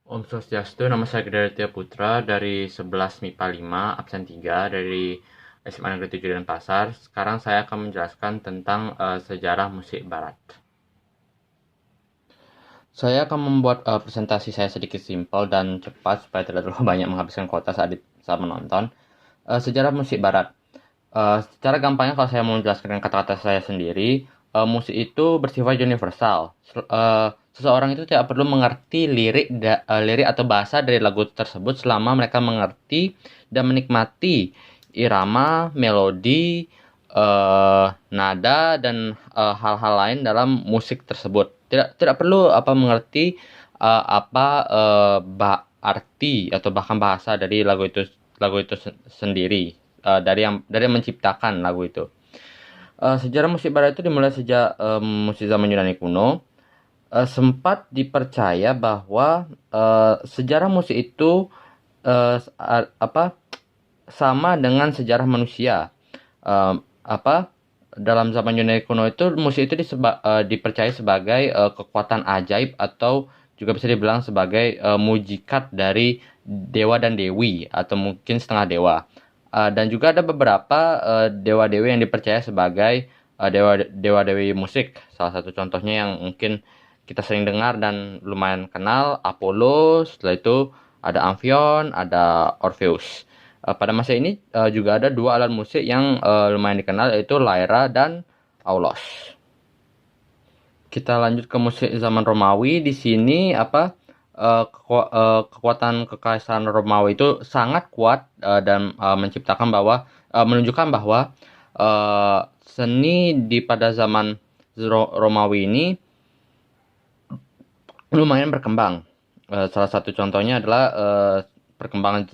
Om Swastiastu, nama saya Gede Tia Putra dari 11 MIPA 5, absen 3 dari SMA Negeri 7 Denpasar. Sekarang saya akan menjelaskan tentang sejarah musik barat. Saya akan membuat presentasi saya sedikit simpel dan cepat supaya tidak terlalu banyak menghabiskan kuota saat menonton. Sejarah musik barat. Secara gampangnya kalau saya mau menjelaskan dengan kata-kata saya sendiri, musik itu bersifat universal. Seseorang itu tidak perlu mengerti lirik atau bahasa dari lagu tersebut selama mereka mengerti dan menikmati irama, melodi, nada dan hal-hal lain dalam musik tersebut. Tidak perlu mengerti arti atau bahkan bahasa dari lagu itu sendiri, dari yang menciptakan lagu itu. Sejarah musik barat itu dimulai sejak musik zaman Yunani kuno. Sempat dipercaya bahwa sejarah musik itu eh, apa sama dengan sejarah manusia. Eh, apa Dalam zaman Yunani kuno itu musik itu dipercaya sebagai kekuatan ajaib atau juga bisa dibilang sebagai mujikat dari dewa dan dewi atau mungkin setengah dewa. Dan juga ada beberapa dewa-dewi yang dipercaya sebagai dewa-dewi musik. Salah satu contohnya yang mungkin kita sering dengar dan lumayan kenal, Apollo. Setelah itu ada Amphion, ada Orpheus. Pada masa ini juga ada dua alat musik yang lumayan dikenal, yaitu Lyra dan Aulos. Kita lanjut ke musik zaman Romawi. Di sini kekuatan kekaisaran Romawi itu sangat kuat dan menunjukkan bahwa seni pada zaman Romawi ini lumayan berkembang. Salah satu contohnya adalah perkembangan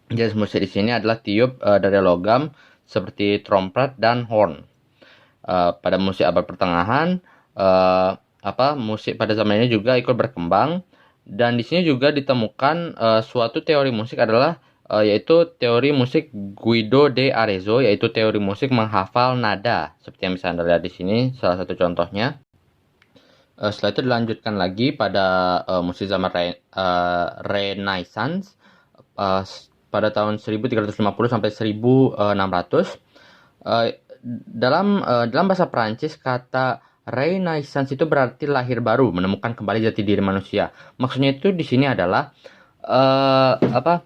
jenis musik di sini adalah tiup dari logam seperti trompet dan horn. Pada musik abad pertengahan, musik pada zaman ini juga ikut berkembang, dan di sini juga ditemukan suatu teori musik adalah yaitu teori musik Guido de Arezzo, yaitu teori musik menghafal nada seperti yang bisa Anda lihat di sini salah satu contohnya. Setelah itu dilanjutkan lagi pada musik zaman Renaissance pada tahun 1350 sampai 1600. Dalam bahasa Prancis, kata Renaissance itu berarti lahir baru, menemukan kembali jati diri manusia. Maksudnya itu di sini adalah eh, apa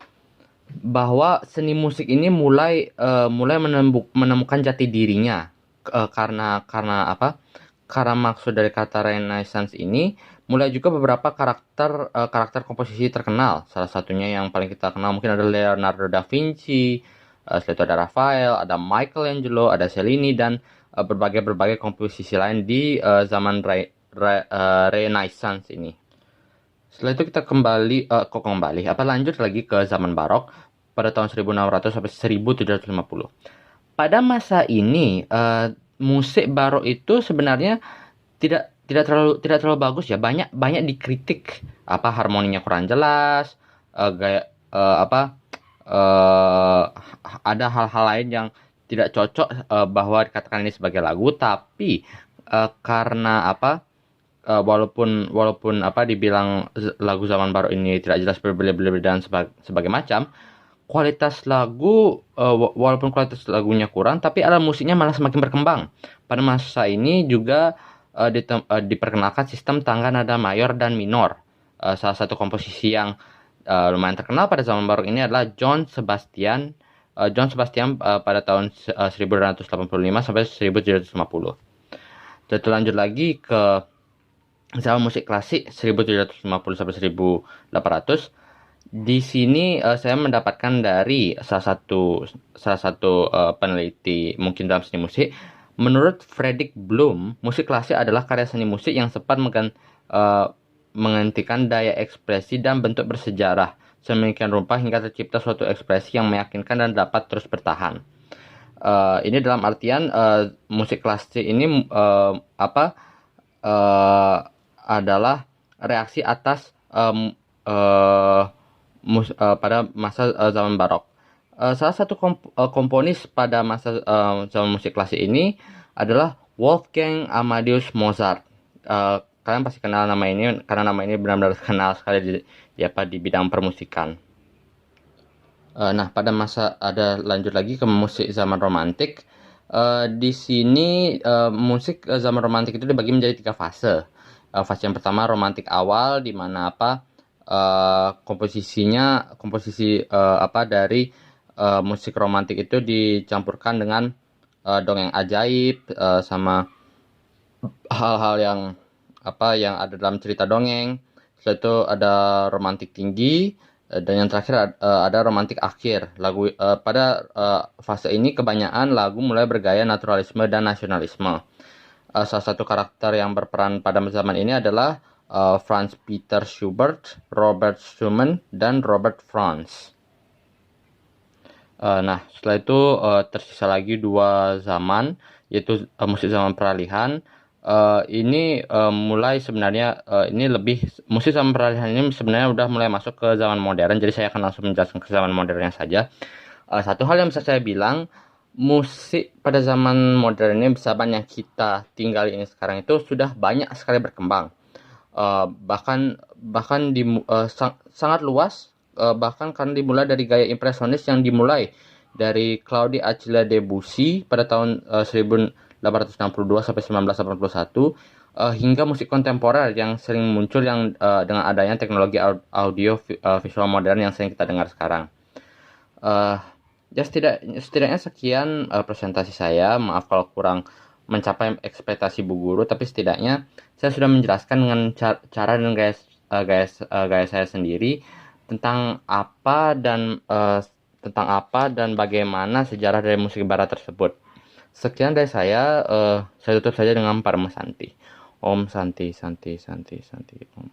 bahwa seni musik ini mulai menemukan jati dirinya. Karena apa? Karena maksud dari kata Renaissance ini mulai juga beberapa karakter komposisi terkenal. Salah satunya yang paling kita kenal mungkin ada Leonardo da Vinci, setelah itu ada Raphael, ada Michelangelo, ada Cellini, dan berbagai komposisi lain di zaman Renaissance ini. Setelah itu kita lanjut lagi ke zaman Barok pada tahun 1600 sampai 1750. Pada masa ini musik Barok itu sebenarnya tidak terlalu bagus ya. Banyak dikritik, harmoninya kurang jelas, gaya ada hal-hal lain yang tidak cocok bahwa dikatakan ini sebagai lagu, tapi karena walaupun dibilang lagu zaman baru ini tidak jelas, berbeda-beda dan sebagai macam, kualitas lagu walaupun kualitas lagunya kurang, tapi alat musiknya malah semakin berkembang. Pada masa ini juga diperkenalkan sistem tangga nada mayor dan minor. Salah satu komposisi yang lumayan terkenal pada zaman baru ini adalah John Sebastian pada tahun 1285 sampai 1750. Kita lanjut lagi ke zaman musik klasik 1750 sampai 1800. Di sini saya mendapatkan dari salah satu peneliti mungkin dalam seni musik. Menurut Fredrik Bloom, musik klasik adalah karya seni musik yang sempat menghentikan daya ekspresi dan bentuk bersejarah sedemikian rupa hingga tercipta suatu ekspresi yang meyakinkan dan dapat terus bertahan. Ini dalam artian musik klasik ini adalah reaksi atas pada masa zaman barok. Salah satu komponis pada masa zaman musik klasik ini adalah Wolfgang Amadeus Mozart. kalian pasti kenal nama ini karena nama ini benar-benar kenal sekali di bidang permusikan. Nah, pada masa ada lanjut lagi ke musik zaman romantik. Di sini musik zaman romantik itu dibagi menjadi 3 fase. Fase yang pertama romantik awal, di mana komposisi dari musik romantik itu dicampurkan dengan dongeng ajaib, sama hal-hal yang ada dalam cerita dongeng. Setelah itu ada romantik tinggi, dan yang terakhir ada romantik akhir. Pada fase ini kebanyakan lagu mulai bergaya naturalisme dan nasionalisme. Salah satu karakter yang berperan pada zaman ini adalah Franz Peter Schubert, Robert Schumann, dan Robert Franz. Nah, setelah itu tersisa lagi 2 zaman, yaitu musik zaman peralihan. Ini mulai sebenarnya musik zaman peralihan ini sebenarnya udah mulai masuk ke zaman modern, jadi saya akan langsung menjelaskan ke zaman modernnya saja. Satu hal yang bisa saya bilang, musik pada zaman modern ini, zaman yang kita tinggal ini sekarang itu sudah banyak sekali berkembang. Sangat luas, bahkan kan dimulai dari gaya impresionis yang dimulai dari Claude Achille Debussy pada tahun 1862 sampai 1981, hingga musik kontemporer yang sering muncul dengan adanya teknologi audio visual modern yang sering kita dengar sekarang. Ya setidaknya sekian presentasi saya. Maaf kalau kurang mencapai ekspektasi Bu Guru, tapi setidaknya saya sudah menjelaskan dengan cara dan gaya saya sendiri tentang apa dan bagaimana sejarah dari musik barat tersebut. Sekian dari saya tutup saja dengan Parma Santi. Om Santi Santi Santi Santi Om.